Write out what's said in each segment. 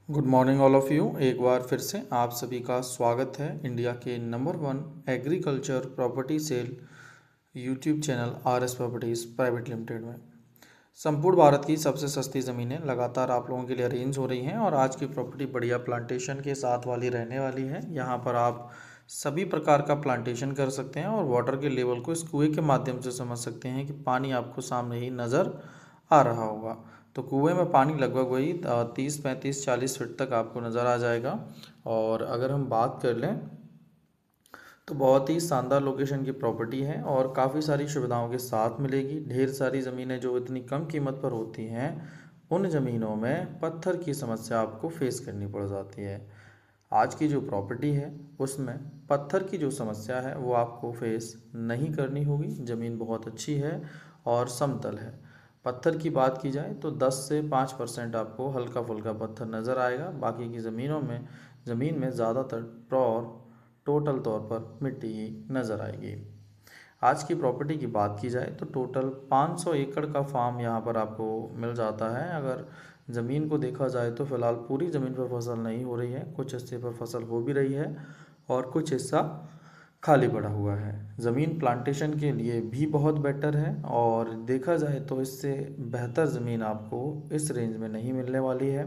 Good morning all of you. एक बार फिर से आप सभी का स्वागत है इंडिया के number 1 agriculture property sale YouTube channel R S properties private limited में। संपूर्ण भारत की सबसे सस्ती ज़मीनें लगातार आप लोगों के लिए अरेंज हो रही हैं और आज की प्रॉपर्टी बढ़िया प्लांटेशन के साथ वाली रहने वाली है। यहाँ पर आप सभी प्रकार का प्लांटेशन कर सकते हैं और वाटर के लेवल को इस कुएँ के माध्यम से समझ सकते हैं कि पानी आपको सामने ही नज़र आ रहा होगा। तो कुएं में पानी लगभग वही 30 35 40 फीट तक आपको नज़र आ जाएगा। और अगर हम बात कर लें तो बहुत ही शानदार लोकेशन की प्रॉपर्टी है और काफ़ी सारी सुविधाओं के साथ मिलेगी। ढेर सारी ज़मीनें जो इतनी कम कीमत पर होती हैं उन ज़मीनों में पत्थर की समस्या आपको फेस करनी पड़ जाती है। आज की जो प्रॉपर्टी है उसमें पत्थर की जो समस्या है वो आपको फेस नहीं करनी होगी। ज़मीन बहुत अच्छी है और समतल है। पत्थर की बात की जाए तो 10 से 5% आपको हल्का फुल्का पत्थर नज़र आएगा। बाकी की ज़मीन में ज़्यादातर टोटल तौर पर मिट्टी ही नज़र आएगी। आज की प्रॉपर्टी की बात की जाए तो टोटल 500 एकड़ का फार्म यहाँ पर आपको मिल जाता है। अगर ज़मीन को देखा जाए तो फ़िलहाल पूरी ज़मीन पर फसल नहीं हो रही है, कुछ हिस्से पर फसल हो भी रही है और कुछ हिस्सा खाली पड़ा हुआ है। ज़मीन प्लांटेशन के लिए भी बहुत बेटर है और देखा जाए तो इससे बेहतर ज़मीन आपको इस रेंज में नहीं मिलने वाली है,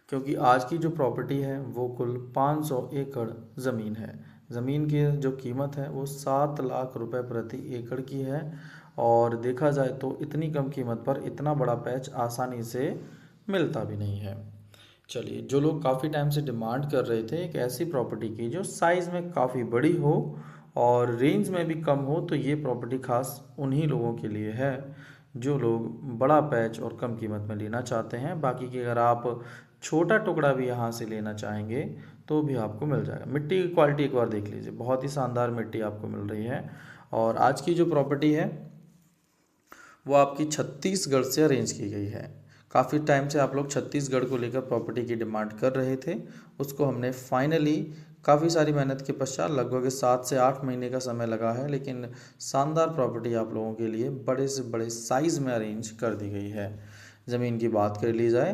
क्योंकि आज की जो प्रॉपर्टी है वो कुल 500 एकड़ ज़मीन है। ज़मीन की जो कीमत है वो 7 लाख रुपए प्रति एकड़ की है और देखा जाए तो इतनी कम कीमत पर इतना बड़ा पैच आसानी से मिलता भी नहीं है। चलिए, जो लोग काफ़ी टाइम से डिमांड कर रहे थे एक ऐसी प्रॉपर्टी की जो साइज़ में काफ़ी बड़ी हो और रेंज में भी कम हो, तो ये प्रॉपर्टी खास उन्हीं लोगों के लिए है जो लोग बड़ा पैच और कम कीमत में लेना चाहते हैं। बाकी की अगर आप छोटा टुकड़ा भी यहाँ से लेना चाहेंगे तो भी आपको मिल जाएगा। मिट्टी की क्वालिटी एक बार देख लीजिए, बहुत ही शानदार मिट्टी आपको मिल रही है। और आज की जो प्रॉपर्टी है वो आपकी छत्तीसगढ़ से अरेंज की गई है। काफ़ी टाइम से आप लोग छत्तीसगढ़ को लेकर प्रॉपर्टी की डिमांड कर रहे थे, उसको हमने फाइनली काफ़ी सारी मेहनत के पश्चात लगभग 7 से 8 महीने का समय लगा है, लेकिन शानदार प्रॉपर्टी आप लोगों के लिए बड़े से बड़े साइज़ में अरेंज कर दी गई है। ज़मीन की बात कर ली जाए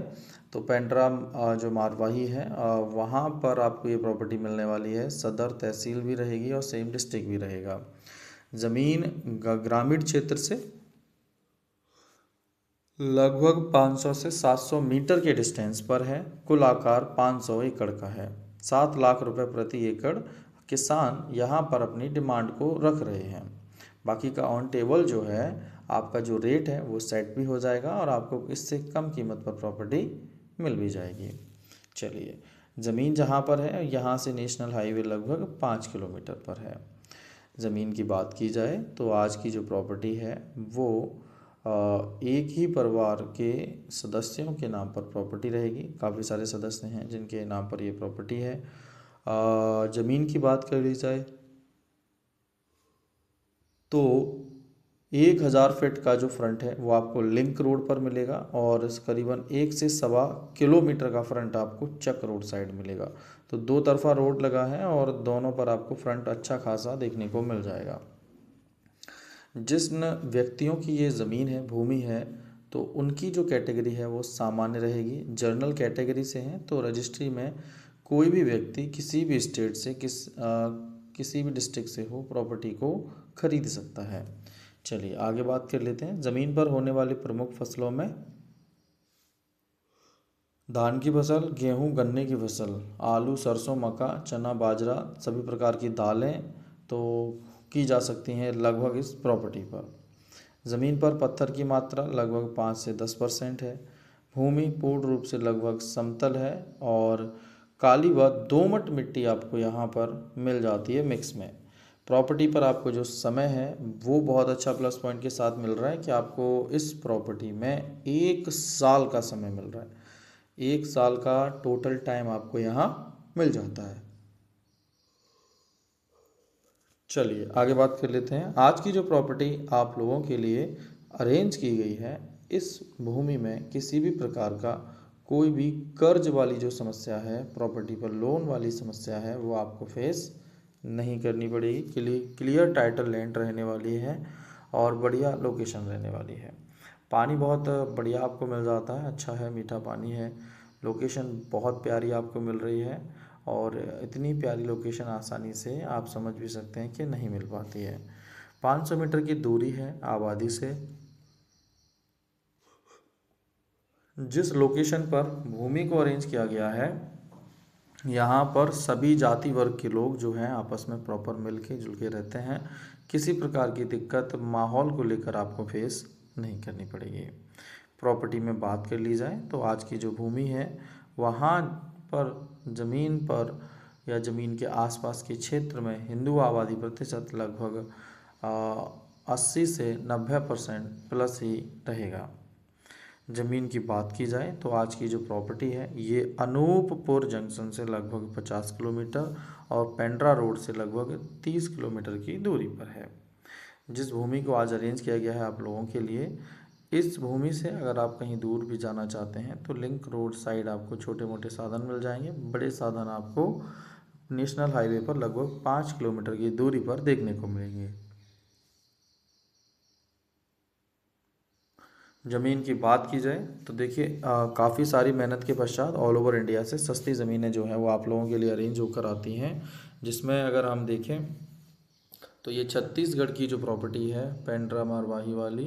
तो पेंड्रा जो मारवाही है वहाँ पर आपको ये प्रॉपर्टी मिलने वाली है। सदर तहसील भी रहेगी और सेम डिस्ट्रिक्ट भी रहेगा। ज़मीन ग्रामीण क्षेत्र से लगभग 500 से 700 मीटर के डिस्टेंस पर है। कुल आकार 500 एकड़ का है। 7 लाख रुपए प्रति एकड़ किसान यहाँ पर अपनी डिमांड को रख रहे हैं। बाकी का ऑन टेबल जो है आपका जो रेट है वो सेट भी हो जाएगा और आपको इससे कम कीमत पर प्रॉपर्टी मिल भी जाएगी। चलिए, ज़मीन जहाँ पर है यहाँ से नेशनल हाईवे लगभग 5 किलोमीटर पर है। ज़मीन की बात की जाए तो आज की जो प्रॉपर्टी है वो एक ही परिवार के सदस्यों के नाम पर प्रॉपर्टी रहेगी। काफ़ी सारे सदस्य हैं जिनके नाम पर ये प्रॉपर्टी है। ज़मीन की बात कर ली जाए तो 1000 फीट का जो फ्रंट है वो आपको लिंक रोड पर मिलेगा और करीबन 1 से 1.25 किलोमीटर का फ्रंट आपको चक रोड साइड मिलेगा। तो दो तरफा रोड लगा है और दोनों पर आपको फ्रंट अच्छा खासा देखने को मिल जाएगा। जिन व्यक्तियों की ये ज़मीन है, भूमि है, तो उनकी जो कैटेगरी है वो सामान्य रहेगी। जर्नल कैटेगरी से हैं तो रजिस्ट्री में कोई भी व्यक्ति किसी भी स्टेट से किसी भी डिस्ट्रिक्ट से हो प्रॉपर्टी को खरीद सकता है। चलिए आगे बात कर लेते हैं। ज़मीन पर होने वाली प्रमुख फसलों में धान की फसल, गेहूं, गन्ने की फसल, आलू, सरसों, मक्का, चना, बाजरा, सभी प्रकार की दालें तो की जा सकती हैं लगभग इस प्रॉपर्टी पर। ज़मीन पर पत्थर की मात्रा लगभग 5 से 10% है। भूमि पूर्ण रूप से लगभग समतल है और काली व दोमट मिट्टी आपको यहाँ पर मिल जाती है मिक्स में। प्रॉपर्टी पर आपको जो समय है वो बहुत अच्छा प्लस पॉइंट के साथ मिल रहा है कि आपको इस प्रॉपर्टी में 1 साल का समय मिल रहा है। 1 साल का टोटल टाइम आपको यहाँ मिल जाता है। चलिए आगे बात कर लेते हैं। आज की जो प्रॉपर्टी आप लोगों के लिए अरेंज की गई है, इस भूमि में किसी भी प्रकार का कोई भी कर्ज वाली जो समस्या है, प्रॉपर्टी पर लोन वाली समस्या है, वो आपको फेस नहीं करनी पड़ेगी। क्लियर टाइटल लैंड रहने वाली है और बढ़िया लोकेशन रहने वाली है। पानी बहुत बढ़िया आपको मिल जाता है, अच्छा है, मीठा पानी है। लोकेशन बहुत प्यारी आपको मिल रही है और इतनी प्यारी लोकेशन आसानी से आप समझ भी सकते हैं कि नहीं मिल पाती है। 500 मीटर की दूरी है आबादी से। जिस लोकेशन पर भूमि को अरेंज किया गया है, यहाँ पर सभी जाति वर्ग के लोग जो हैं आपस में प्रॉपर मिल के जुल के रहते हैं। किसी प्रकार की दिक्कत माहौल को लेकर आपको फेस नहीं करनी पड़ेगी। प्रॉपर्टी में बात कर ली जाए तो आज की जो भूमि है वहाँ पर ज़मीन पर या ज़मीन के आसपास के क्षेत्र में हिंदू आबादी प्रतिशत लगभग 80 से 90% प्लस ही रहेगा। ज़मीन की बात की जाए तो आज की जो प्रॉपर्टी है ये अनूपपुर जंक्शन से लगभग 50 किलोमीटर और पेंड्रा रोड से लगभग 30 किलोमीटर की दूरी पर है। जिस भूमि को आज अरेंज किया गया है आप लोगों के लिए, इस भूमि से अगर आप कहीं दूर भी जाना चाहते हैं तो लिंक रोड साइड आपको छोटे मोटे साधन मिल जाएंगे। बड़े साधन आपको नेशनल हाईवे पर लगभग 5 किलोमीटर की दूरी पर देखने को मिलेंगे। ज़मीन की बात की जाए तो देखिए काफ़ी सारी मेहनत के पश्चात ऑल ओवर इंडिया से सस्ती ज़मीनें जो हैं वो आप लोगों के लिए अरेंज होकर आती हैं। जिसमें अगर हम देखें तो ये छत्तीसगढ़ की जो प्रॉपर्टी है पेंड्रा मरवाही वाली,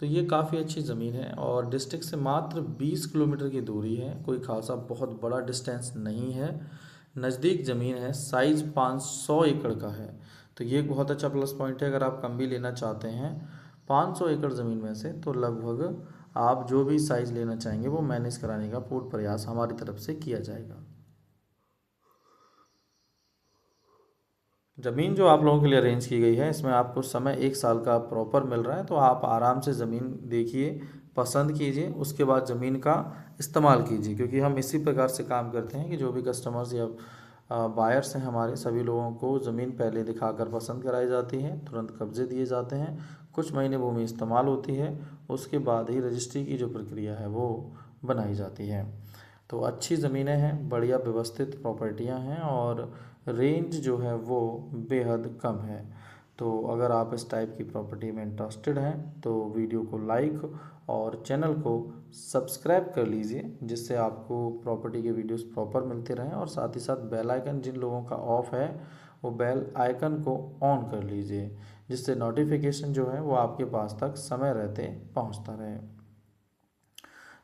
तो ये काफ़ी अच्छी ज़मीन है और डिस्ट्रिक्ट से मात्र 20 किलोमीटर की दूरी है। कोई खासा बहुत बड़ा डिस्टेंस नहीं है, नज़दीक ज़मीन है। साइज़ 500 एकड़ का है, तो ये एक बहुत अच्छा प्लस पॉइंट है। अगर आप कम भी लेना चाहते हैं 500 एकड़ ज़मीन में से, तो लगभग आप जो भी साइज़ लेना चाहेंगे वो मैनेज कराने का पूर्ण प्रयास हमारी तरफ से किया जाएगा। ज़मीन जो आप लोगों के लिए अरेंज की गई है इसमें आपको समय 1 साल का प्रॉपर मिल रहा है, तो आप आराम से ज़मीन देखिए, पसंद कीजिए, उसके बाद ज़मीन का इस्तेमाल कीजिए। क्योंकि हम इसी प्रकार से काम करते हैं कि जो भी कस्टमर्स या बायर्स हैं हमारे, सभी लोगों को ज़मीन पहले दिखाकर पसंद कराई जाती है, तुरंत कब्जे दिए जाते हैं, कुछ महीने भूमि इस्तेमाल होती है, उसके बाद ही रजिस्ट्री की जो प्रक्रिया है वो बनाई जाती है। तो अच्छी ज़मीनें हैं, बढ़िया व्यवस्थित प्रॉपर्टियां हैं और रेंज जो है वो बेहद कम है। तो अगर आप इस टाइप की प्रॉपर्टी में इंटरेस्टेड हैं तो वीडियो को लाइक और चैनल को सब्सक्राइब कर लीजिए, जिससे आपको प्रॉपर्टी के वीडियोस प्रॉपर मिलते रहें। और साथ ही साथ बेल आइकन जिन लोगों का ऑफ है वो बेल आइकन को ऑन कर लीजिए, जिससे नोटिफिकेशन जो है वो आपके पास तक समय रहते पहुंचता रहे।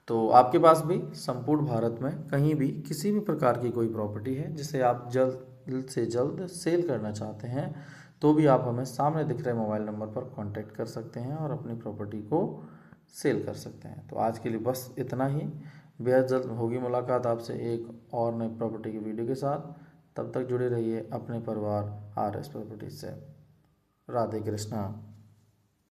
तो आपके पास भी संपूर्ण भारत में कहीं भी किसी भी प्रकार की कोई प्रॉपर्टी है जिसे आप जल्द से जल्द सेल करना चाहते हैं, तो भी आप हमें सामने दिख रहे मोबाइल नंबर पर कांटेक्ट कर सकते हैं और अपनी प्रॉपर्टी को सेल कर सकते हैं। तो आज के लिए बस इतना ही। बेहद जल्द होगी मुलाकात आपसे एक और नई प्रॉपर्टी की वीडियो के साथ। तब तक जुड़े रहिए अपने परिवार RS प्रॉपर्टीज से। राधे कृष्णा।